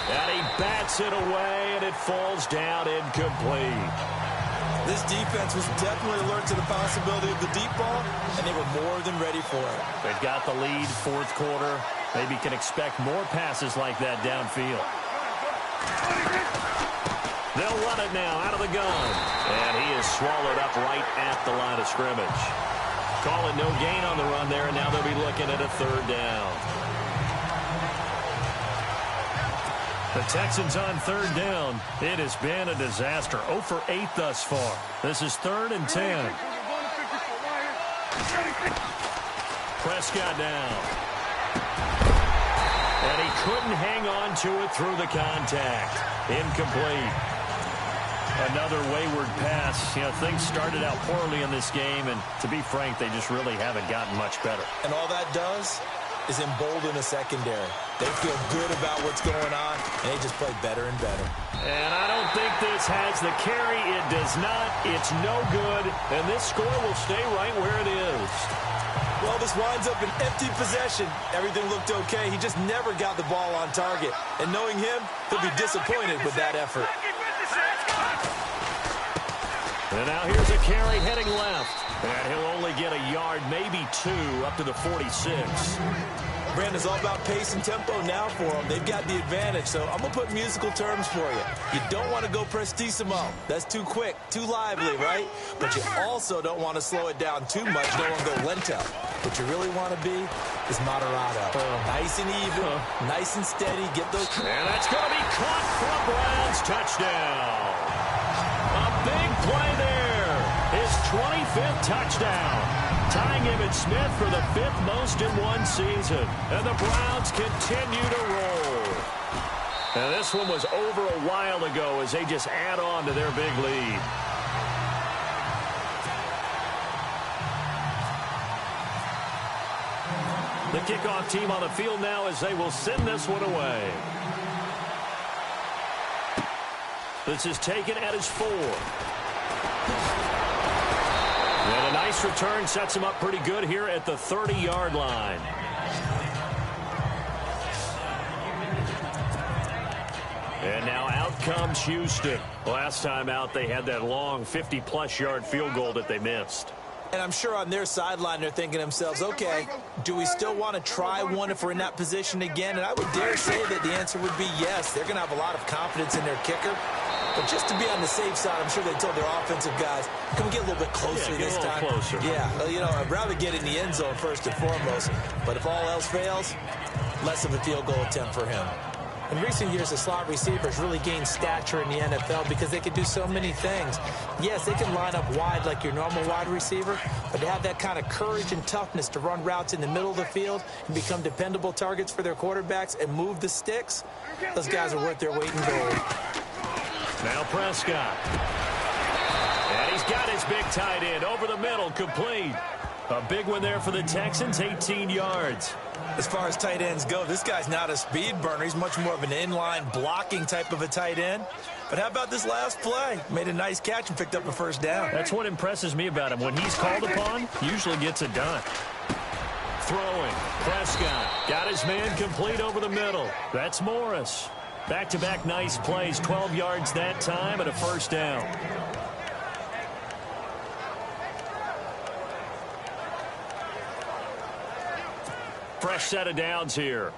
And he bats it away, and it falls down incomplete. This defense was definitely alert to the possibility of the deep ball, and they were more than ready for it. They've got the lead, 4th quarter. Maybe can expect more passes like that downfield. They'll run it now out of the gun. And he is swallowed up right at the line of scrimmage. Call it no gain on the run there, and now they'll be looking at a 3rd down. The Texans on 3rd down. It has been a disaster. 0 for 8 thus far. This is 3rd and 10. Prescott down. And he couldn't hang on to it through the contact. Incomplete. Another wayward pass. You know, things started out poorly in this game, and to be frank, they just really haven't gotten much better. And all that does is embolden a secondary. They feel good about what's going on, and they just play better and better. And I don't think this has the carry. It does not. It's no good, and this score will stay right where it is. Well, this winds up an empty possession. Everything looked okay. He just never got the ball on target. And knowing him, he'll be disappointed with that effort. And now here's a carry heading left. And he'll only get a yard, maybe 2, up to the 46. Brandon, it's all about pace and tempo now for them. They've got the advantage, so I'm going to put musical terms for you. You don't want to go prestissimo. That's too quick, too lively, right? But you also don't want to slow it down too much. You don't want to go lento. What you really want to be is moderato. Nice and even, nice and steady. Get those. And that's going to be caught for a Browns touchdown. A big play there. His 25th touchdown. Tying Emmitt Smith for the 5th most in one season. And the Browns continue to roll. And this one was over a while ago as they just add on to their big lead. The kickoff team on the field now as they will send this one away. This is taken at his 4. And a nice return sets him up pretty good here at the 30-yard line. And now out comes Houston. Last time out, they had that long 50-plus yard field goal that they missed. And I'm sure on their sideline they're thinking to themselves, okay, do we still want to try one if we're in that position again? And I would dare say that the answer would be yes. They're going to have a lot of confidence in their kicker. But just to be on the safe side, I'm sure they told their offensive guys, can we get a little bit closer this time? Closer. Yeah, well, you know, I'd rather get in the end zone first and foremost. But if all else fails, less of a field goal attempt for him. In recent years, the slot receivers really gained stature in the NFL because they can do so many things. Yes, they can line up wide like your normal wide receiver, but to have that kind of courage and toughness to run routes in the middle of the field and become dependable targets for their quarterbacks and move the sticks, those guys are worth their weight in gold. Now Prescott. And he's got his big tight end over the middle, complete. A big one there for the Texans, 18 yards. As far as tight ends go, this guy's not a speed burner. He's much more of an inline blocking type of a tight end. But how about this last play? Made a nice catch and picked up a first down. That's what impresses me about him. When he's called upon, usually gets it done. Throwing. Prescott got his man complete over the middle. That's Morris. Back-to-back nice plays, 12 yards that time and a first down. Fresh set of downs here.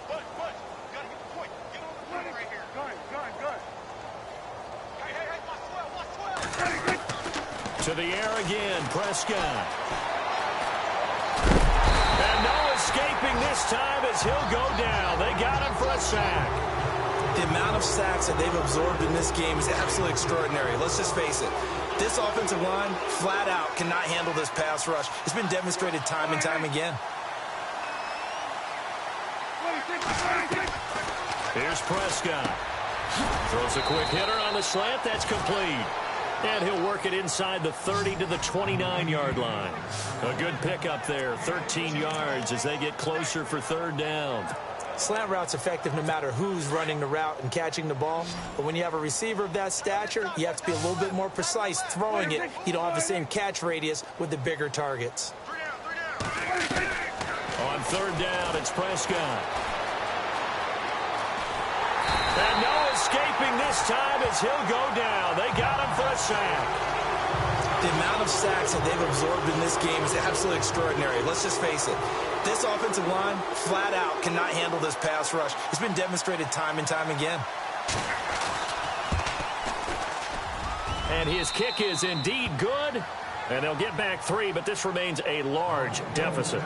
Good. Gotta get the point. Get on the point right here. Good. Hey, watch 12. To the air again, Prescott. And no escaping this time as he'll go down. They got him for a sack. The amount of sacks that they've absorbed in this game is absolutely extraordinary. Let's just face it. This offensive line, flat out, cannot handle this pass rush. It's been demonstrated time and time again. Here's Prescott. Throws a quick hitter on the slant. That's complete. And he'll work it inside the 30 to the 29-yard line. A good pickup there, 13 yards as they get closer for third down. Slant route's effective no matter who's running the route and catching the ball. But when you have a receiver of that stature, you have to be a little bit more precise throwing it. You don't have the same catch radius with the bigger targets. On third down, it's Prescott. And no escaping this time as he'll go down. They got him for a sack. The amount of sacks that they've absorbed in this game is absolutely extraordinary. Let's just face it. This offensive line, flat out, cannot handle this pass rush. It's been demonstrated time and time again. And his kick is indeed good. And they'll get back 3, but this remains a large deficit.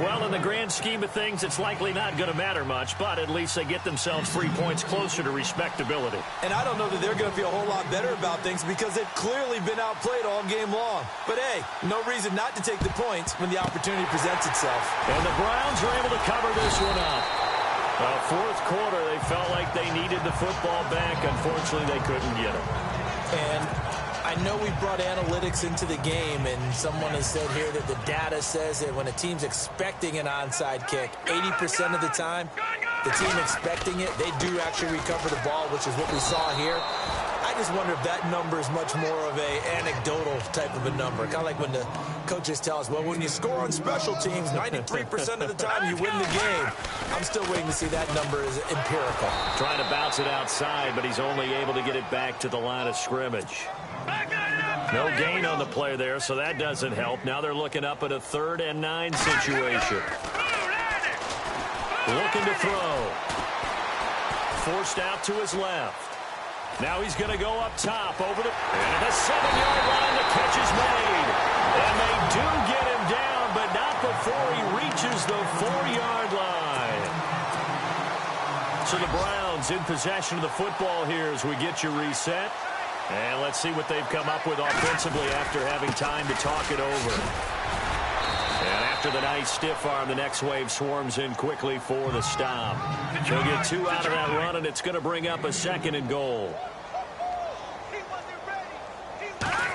Well, in the grand scheme of things, it's likely not going to matter much, but at least they get themselves 3 points closer to respectability. And I don't know that they're going to feel a whole lot better about things because they've clearly been outplayed all game long. But, hey, no reason not to take the points when the opportunity presents itself. And the Browns are able to cover this one up. Fourth quarter, they felt like they needed the football back. Unfortunately, they couldn't get it. And I know we brought analytics into the game, and someone has said here that the data says that when a team's expecting an onside kick, 80% of the time, the team expecting it, they do actually recover the ball, which is what we saw here. I just wonder if that number is much more of a anecdotal type of a number. Kind of like when the coaches tell us, well, when you score on special teams, 93% of the time you win the game. I'm still waiting to see that number is empirical. Trying to bounce it outside, but he's only able to get it back to the line of scrimmage. No gain on the play there, so that doesn't help. Now they're looking up at a 3rd and 9 situation. Looking to throw. Forced out to his left. Now he's going to go up top over the... And the 7-yard line, the catch is made. And they do get him down, but not before he reaches the 4-yard line. So the Browns in possession of the football here as we get you reset. And let's see what they've come up with offensively after having time to talk it over. And after the nice stiff arm, the next wave swarms in quickly for the stop. They'll get 2 out of that run, and it's going to bring up a 2nd and goal.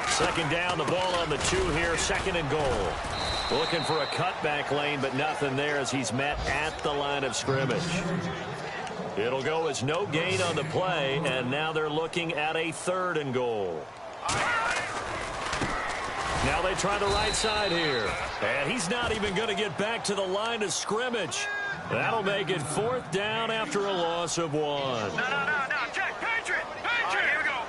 Second down, the ball on the 2 here, 2nd and goal. Looking for a cutback lane, but nothing there as he's met at the line of scrimmage. It'll go as no gain on the play, and now they're looking at a 3rd and goal. Now they try the right side here. And he's not even going to get back to the line of scrimmage. That'll make it 4th down after a loss of 1. No. Check. Patriot. Here we go.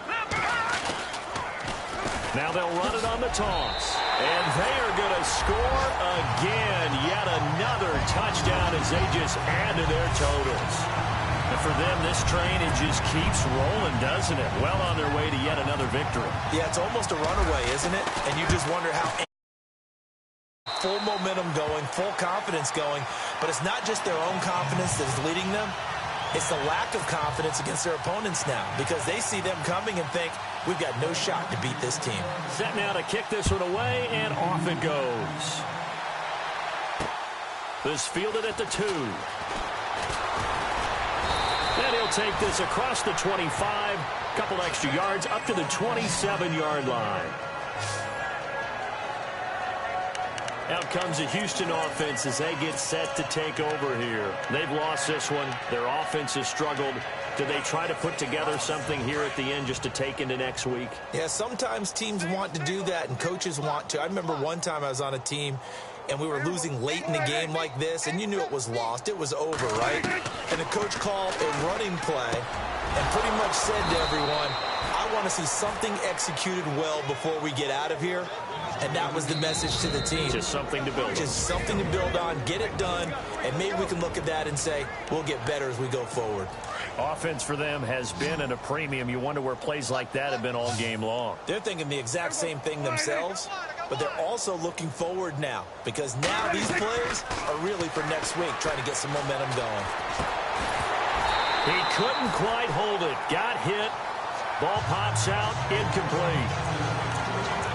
Now they'll run it on the toss. And they are going to score again. Yet another touchdown as they just add to their totals. And for them, this train, it just keeps rolling, doesn't it? Well on their way to yet another victory. Yeah, it's almost a runaway, isn't it? And you just wonder how full momentum going, full confidence going. But it's not just their own confidence that is leading them. It's the lack of confidence against their opponents now because they see them coming and think, we've got no shot to beat this team. Set now to kick this one away, and off it goes. This fielded at the 2. And he'll take this across the 25, couple extra yards up to the 27-yard line. Out comes the Houston offense as they get set to take over here. They've lost this one. Their offense has struggled. Do they try to put together something here at the end just to take into next week? Yeah, sometimes teams want to do that and coaches want to. I remember one time I was on a team and we were losing late in the game like this, and you knew it was lost. It was over, right? And the coach called a running play and pretty much said to everyone, I want to see something executed well before we get out of here. And that was the message to the team. Just something to build on. Just something to build on, get it done, and maybe we can look at that and say, we'll get better as we go forward. Offense for them has been at a premium. You wonder where plays like that have been all game long. They're thinking the exact same thing themselves, but they're also looking forward now because now these plays are really for next week, trying to get some momentum going. He couldn't quite hold it. Got hit. Ball pops out. Incomplete.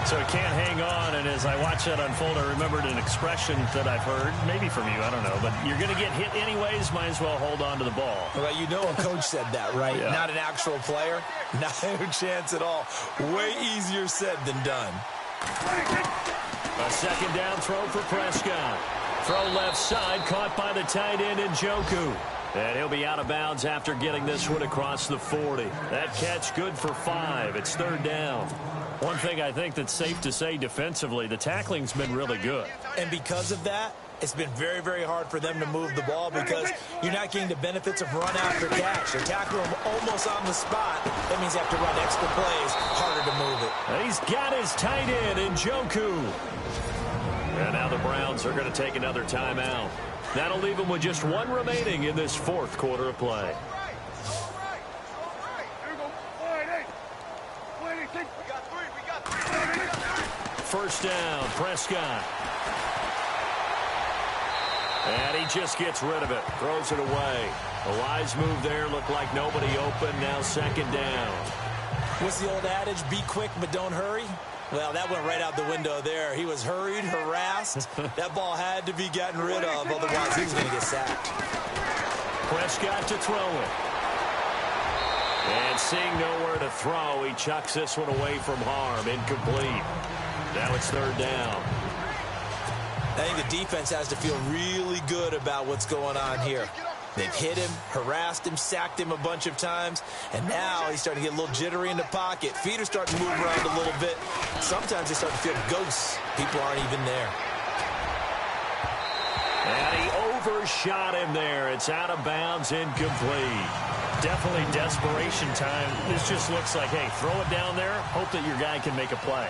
So he can't hang on, and as I watch that unfold, I remembered an expression that I've heard, maybe from you, I don't know, but you're going to get hit anyways, might as well hold on to the ball. Well, you know a coach said that, right? Yeah. Not an actual player. Not a chance at all. Way easier said than done. A second down throw for Prescott. Throw left side, caught by the tight end Njoku. And he'll be out of bounds after getting this one across the 40. That catch good for 5. It's third down. One thing I think that's safe to say defensively, the tackling's been really good. And because of that, it's been very, very hard for them to move the ball because you're not getting the benefits of run after catch. They're tackling them almost on the spot. That means you have to run extra plays, harder to move it. And he's got his tight end, Njoku. And now the Browns are going to take another timeout. That'll leave them with just one remaining in this fourth quarter of play. First down, Prescott. And he just gets rid of it, throws it away. A wise move there, looked like nobody open, now second down. What's the old adage, be quick but don't hurry? Well, that went right out the window there. He was hurried, harassed. That ball had to be gotten rid of, otherwise he was going to get sacked. Prescott to throw it. And seeing nowhere to throw, he chucks this one away from harm, incomplete. Now it's third down. I think the defense has to feel really good about what's going on here. They've hit him, harassed him, sacked him a bunch of times, and now he's starting to get a little jittery in the pocket. Feet are starting to move around a little bit. Sometimes they start to feel ghosts. People aren't even there. And he overshot him there. It's out of bounds, incomplete. Definitely desperation time. This just looks like, hey, throw it down there, hope that your guy can make a play.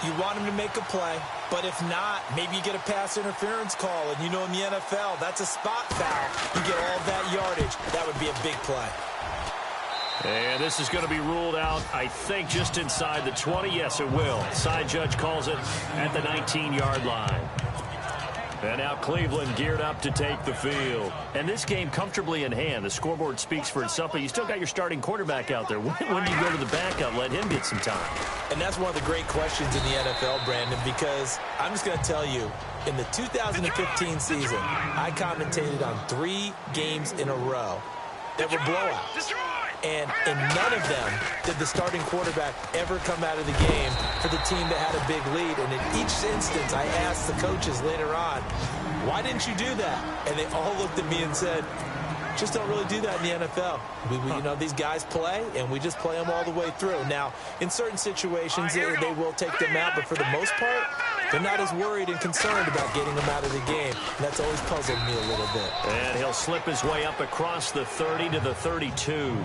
You want him to make a play, but if not, maybe you get a pass interference call, and you know in the NFL, that's a spot foul. You get all of that yardage. That would be a big play. And this is going to be ruled out, I think, just inside the 20. Yes, it will. Side judge calls it at the 19-yard line. And now Cleveland geared up to take the field. And this game comfortably in hand. The scoreboard speaks for itself, but you still got your starting quarterback out there. When do you go to the backup, let him get some time? And that's one of the great questions in the NFL, Brandon, because I'm just going to tell you, in the 2015 season, I commentated on 3 games in a row that were blowouts. And in none of them did the starting quarterback ever come out of the game for the team that had a big lead. And in each instance, I asked the coaches later on, why didn't you do that? And they all looked at me and said, just don't really do that in the NFL. You know, these guys play, and we just play them all the way through. Now, in certain situations, they will take them out, but for the most part, they're not as worried and concerned about getting them out of the game. And that's always puzzled me a little bit. And he'll slip his way up across the 30 to the 32.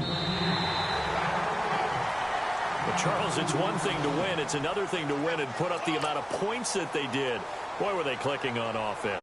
But Charles, it's one thing to win. It's another thing to win and put up the amount of points that they did. Boy, were they clicking on offense.